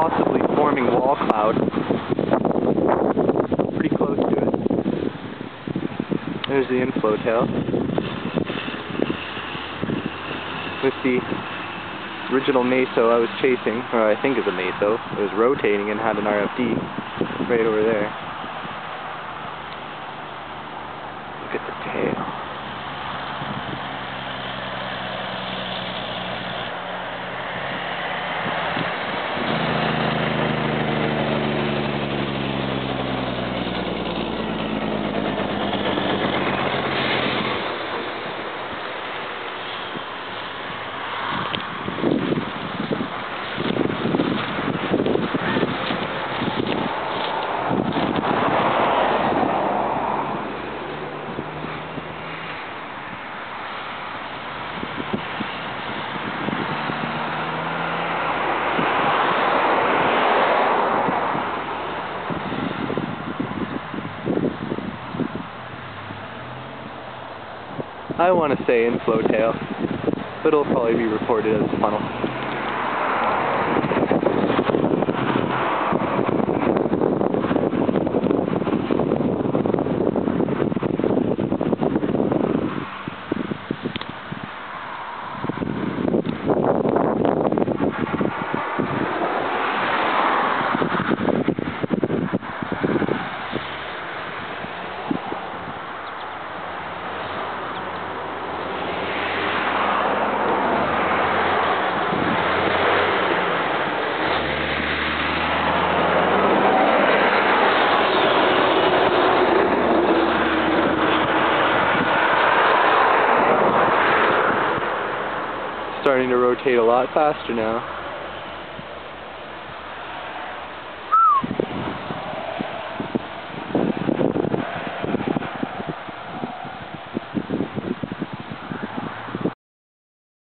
possibly forming wall cloud. Pretty close to it. There's the inflow tail. With the original meso I was chasing, or I think it's a meso. It was rotating and had an RFD right over there. Look at the tail. I want to say inflow tail, but it'll probably be reported as funnel. Starting to rotate a lot faster now.